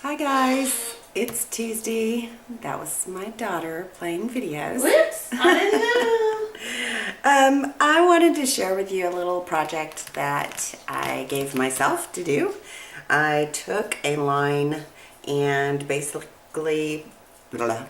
Hi guys, it's Tuesday. That was my daughter playing videos. Whoops, I didn't know. I wanted to share with you a little project that I gave myself to do. I took a line and basically,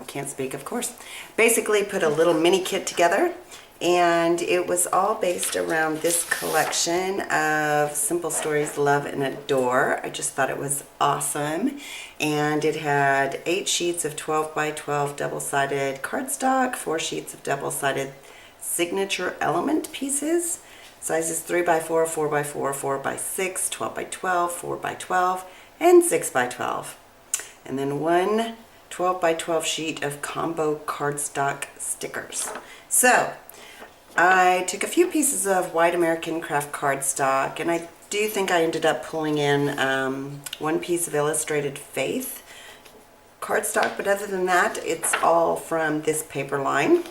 can't speak of course, basically put a little mini kit together, and it was all based around this collection of Simple Stories Love and Adore. I just thought it was awesome, and it had 8 sheets of 12 by 12 double-sided cardstock, 4 sheets of double-sided signature element pieces, sizes 3 by 4, 4 by 4, 4 by 6, 12 by 12, 4 by 12, and 6 by 12. And then one 12 by 12 sheet of combo cardstock stickers. So I took a few pieces of white American craft cardstock, and I do think I ended up pulling in one piece of Illustrated Faith cardstock, but other than that, it's all from this paper line.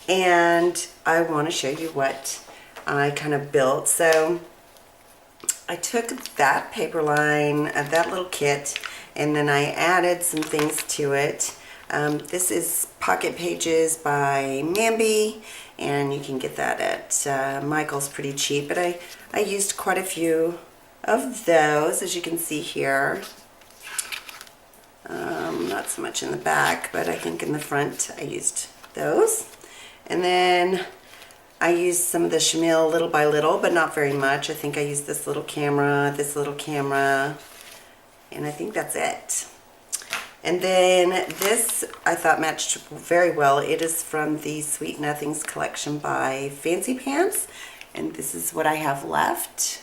And I want to show you what I kind of built. So I took that paper line, that little kit, and then I added some things to it. This is Pocket Pages by Mambi, and you can get that at Michael's pretty cheap, but I used quite a few of those, as you can see here. Not so much in the back, but I think in the front I used those. And then I used some of the chenille little by little, but not very much. I think I used this little camera, and I think that's it. And then this I thought matched very well. It is from the Sweet Nothings collection by Fancy Pants, and this is what I have left.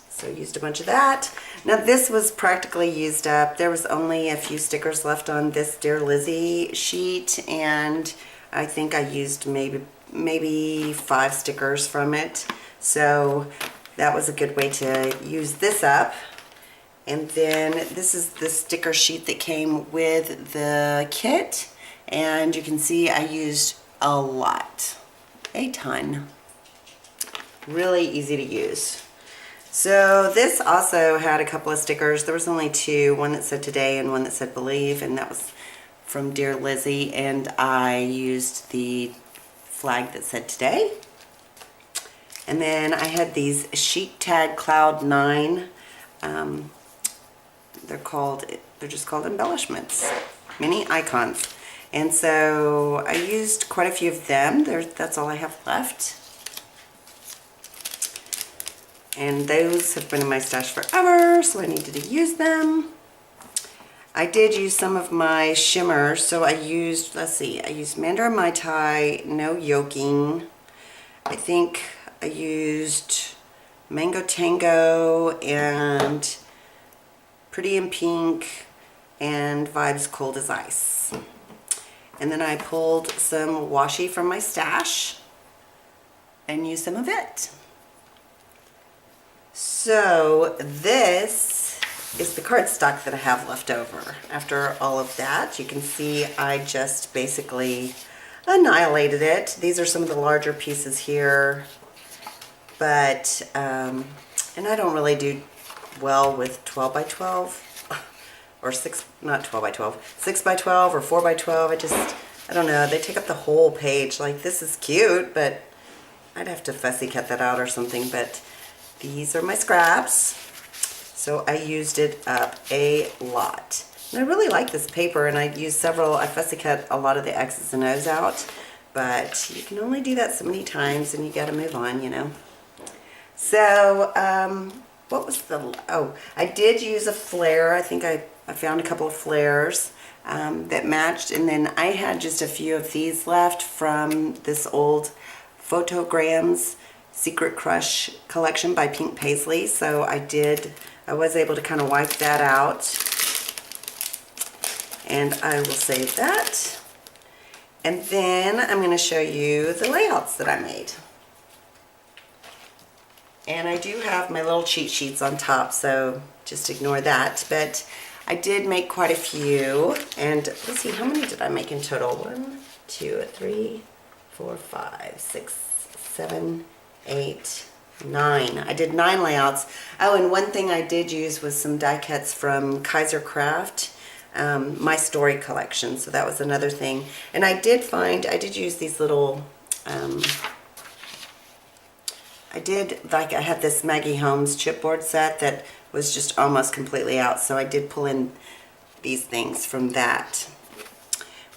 So I used a bunch of that. Now this was practically used up. There was only a few stickers left on this Dear Lizzie sheet, and I think I used maybe 5 stickers from it. So that was a good way to use this up. And then this is the sticker sheet that came with the kit, and you can see I used a lot, a ton. Really easy to use. So this also had a couple of stickers. There was only 2, one that said Today and one that said Believe, and that was from Dear Lizzie, and I used the flag that said Today. And then I had these Chic Tag Cloud 9. They're just called embellishments, mini icons. And so I used quite a few of them. That's all I have left. And those have been in my stash forever, so I needed to use them. I did use some of my shimmers, so I used, let's see, I used Mandarin Mai Tai, no yoking. I think I used Mango Tango and Pretty in Pink and Vibes Cold as Ice. And then I pulled some washi from my stash and used some of it. So this is the cardstock that I have left over. After all of that, you can see I just basically annihilated it. These are some of the larger pieces here, but and I don't really do well with 12 by 12 or 6, not 12 by 12, 6 by 12 or 4 by 12. I don't know, they take up the whole page. Like, this is cute, but I'd have to fussy cut that out or something. But these are my scraps, so I used it up a lot. And I really like this paper, and I used several, I fussy cut a lot of the X's and O's out, but you can only do that so many times, and you gotta move on, you know. So, what was I did use a flare. I think I found a couple of flares that matched, and then I had just a few of these left from this old Photograms Secret Crush collection by Pink Paisley. So I was able to kind of wipe that out, and I will save that. And then I'm going to show you the layouts that I made. And I do have my little cheat sheets on top, so just ignore that. But I did make quite a few, and let's see, how many did I make in total? 1, 2, 3, 4, 5, 6, 7, 8, 9. I did 9 layouts. Oh, and one thing I did use was some die cuts from Kaiser Craft, My Story collection. So that was another thing. And I did use these little, I had this Maggie Holmes chipboard set that was just almost completely out. So I did pull in these things from that.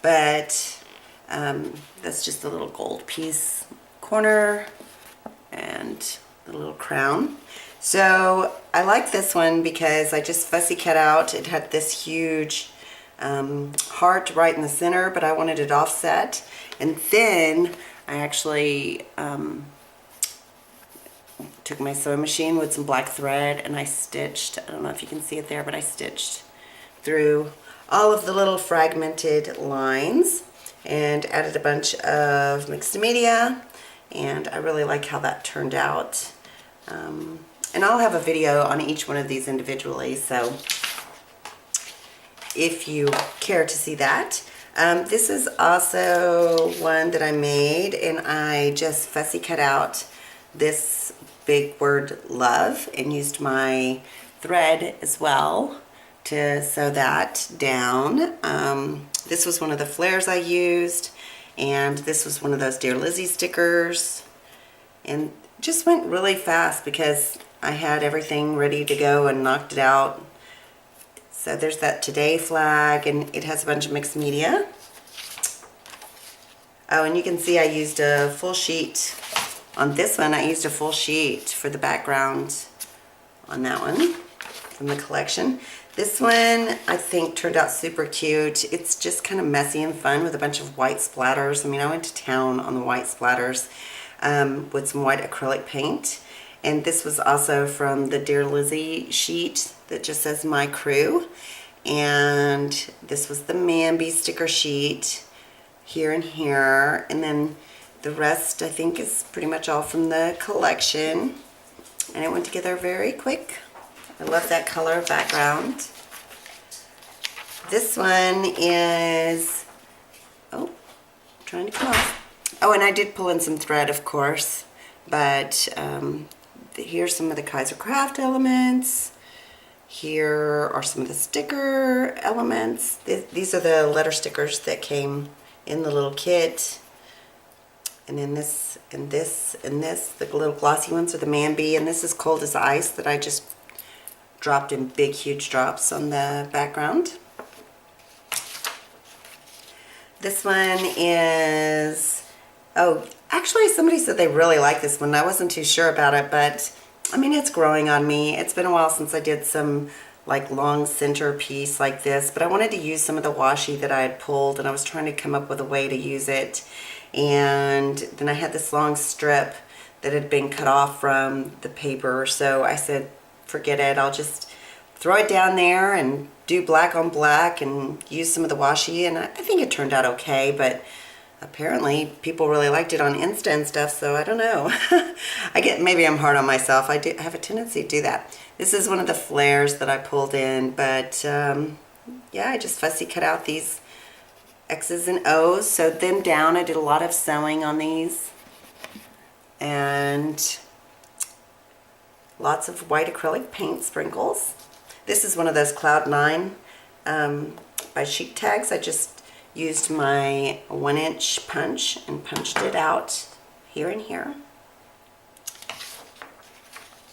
But that's just a little gold piece corner and the little crown. So I like this one because I just fussy cut out. It had this huge heart right in the center, but I wanted it offset. And then I actually took my sewing machine with some black thread and I stitched, I don't know if you can see it there, but I stitched through all of the little fragmented lines and added a bunch of mixed media, and I really like how that turned out. And I'll have a video on each one of these individually, so if you care to see that. This is also one that I made, and I just fussy cut out this big word love and used my thread as well to sew that down. This was one of the flares I used, and this was one of those Dear Lizzie stickers, and just went really fast because I had everything ready to go and knocked it out. So there's that Today flag, and it has a bunch of mixed media. Oh, and you can see I used a full sheet on this one. I used a full sheet for the background on that one from the collection. This one I think turned out super cute. It's just kind of messy and fun with a bunch of white splatters. I mean, I went to town on the white splatters with some white acrylic paint. And this was also from the Dear Lizzie sheet that just says My Crew. And this was the Mambi sticker sheet here and here. And then the rest I think is pretty much all from the collection. And it went together very quick. I love that color background. This one is, oh, trying to come off. Oh, and I did pull in some thread, of course, but here's some of the Kaiser Craft elements. Here are some of the sticker elements. These are the letter stickers that came in the little kit. And then this, and this, and this, the little glossy ones are the Mambi, and this is Cold as Ice that I just dropped in big, huge drops on the background. This one is, oh, actually somebody said they really like this one. I wasn't too sure about it, but I mean, it's growing on me. It's been a while since I did some like long center piece like this, but I wanted to use some of the washi that I had pulled, and I was trying to come up with a way to use it. And then I had this long strip that had been cut off from the paper, so I said, forget it, I'll just throw it down there and do black on black and use some of the washi, and I think it turned out okay, but apparently people really liked it on Insta and stuff, so I don't know. Maybe I'm hard on myself. I have a tendency to do that. This is one of the flares that I pulled in, but yeah, I just fussy cut out these X's and O's, sewed them down. I did a lot of sewing on these, and lots of white acrylic paint sprinkles. This is one of those Cloud 9 by Chic Tags. I just used my 1-inch punch and punched it out here and here.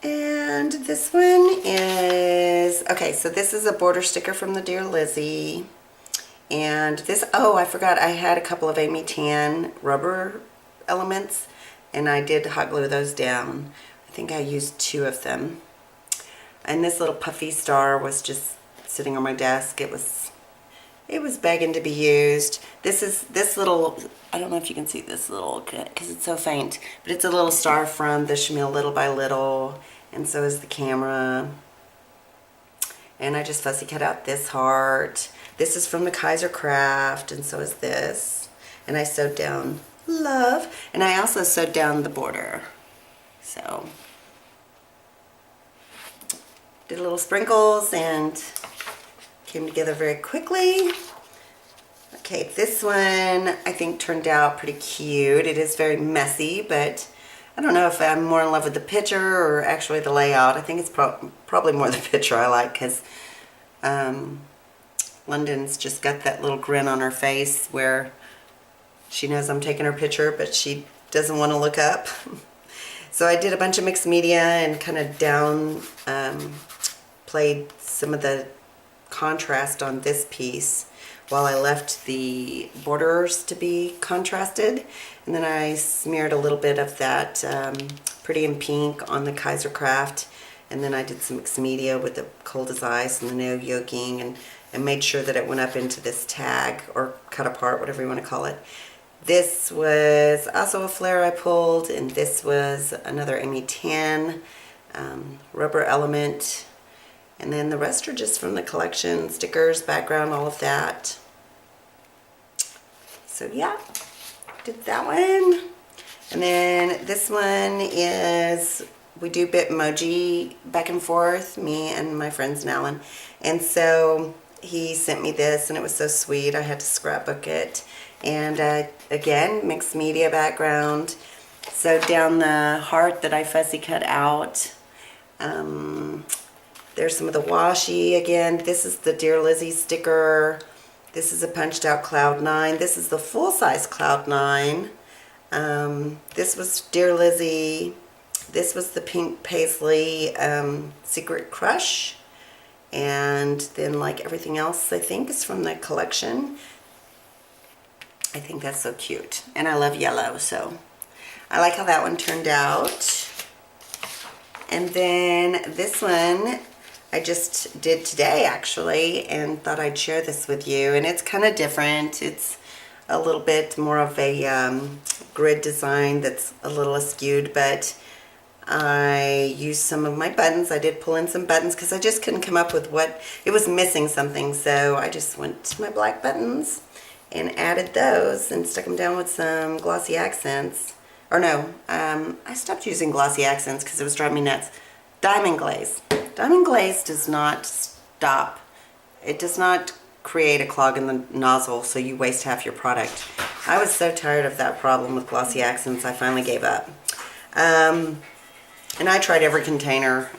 And this one is, okay, so this is a border sticker from the Dear Lizzie. And this, oh, I forgot, I had a couple of Amy Tan rubber elements, and I did hot glue those down. I think I used 2 of them. And this little puffy star was just sitting on my desk. It was begging to be used. This little, I don't know if you can see this little, because it's so faint, but it's a little star from the Shamil Little by Little, and so is the camera. And I just fussy cut out this heart. This is from the Kaiser Craft, and so is this. And I sewed down love, and I also sewed down the border. So did little sprinkles and came together very quickly. Okay, this one I think turned out pretty cute. It is very messy, but I don't know if I'm more in love with the picture or actually the layout. I think it's probably more the picture I like, because London's just got that little grin on her face where she knows I'm taking her picture, but she doesn't want to look up. So I did a bunch of mixed media and kind of played some of the contrast on this piece while I left the borders to be contrasted. And then I smeared a little bit of that Pretty in Pink on the Kaiser Craft. And then I did some mixed media with the Cold as Ice and the no yoking, and made sure that it went up into this tag, or cut apart, whatever you want to call it. This was also a flare I pulled, and this was another ME10 rubber element. And then the rest are just from the collection, stickers, background, all of that. So yeah, did that one. And then this one is, we do Bitmoji back and forth, me and my friends in Allen. And so he sent me this, and it was so sweet. I had to scrapbook it. And again, mixed media background. So down the heart that I fussy cut out, there's some of the washi again. This is the Dear Lizzie sticker. This is a punched out Cloud9. This is the full size Cloud9. This was Dear Lizzie. This was the pink paisley Secret Crush. And then, like everything else, I think is from the collection. I think that's so cute. And I love yellow, so I like how that one turned out. And then this one I just did today, actually, and thought I'd share this with you. And it's kind of different. It's a little bit more of a grid design that's a little askewed, but I used some of my buttons. I did pull in some buttons because I just couldn't come up with what, it was missing something, so I just went to my black buttons and added those and stuck them down with some glossy accents. Or no, I stopped using glossy accents because it was driving me nuts. Diamond glaze. Diamond glaze does not stop. It does not create a clog in the nozzle so you waste half your product. I was so tired of that problem with glossy accents, I finally gave up. And I tried every container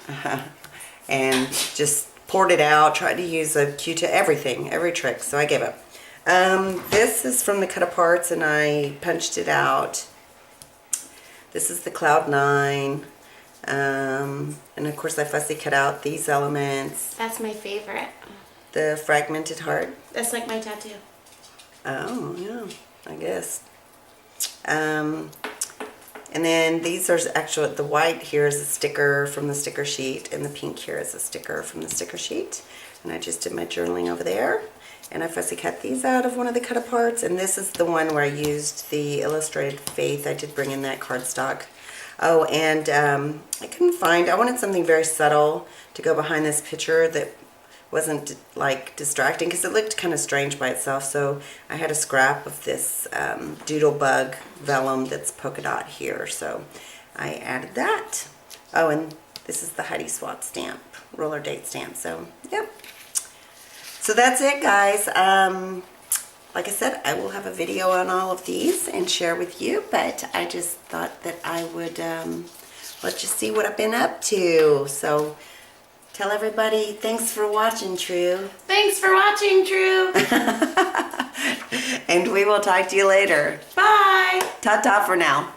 and just poured it out, tried to use a Q-tip, everything, every trick, so I gave up. This is from the cut aparts, and I punched it out. This is the Cloud9. And of course I fussy cut out these elements. That's my favorite. The fragmented heart. That's like my tattoo. Oh, yeah, I guess. And then these are actually, the white here is a sticker from the sticker sheet, and the pink here is a sticker from the sticker sheet. And I just did my journaling over there. And I fussy cut these out of one of the cut aparts. And this is the one where I used the Illustrated Faith. I did bring in that cardstock. Oh, and I couldn't find, I wanted something very subtle to go behind this picture that wasn't like distracting, because it looked kind of strange by itself. So I had a scrap of this Doodlebug vellum that's polka dot here, so I added that. Oh, and this is the Heidi Swapp stamp, roller date stamp. So yep, so that's it, guys. Like I said, I will have a video on all of these and share with you, but I just thought that I would let you see what I've been up to. So tell everybody, thanks for watching, True. Thanks for watching, True. And we will talk to you later. Bye. Ta-ta for now.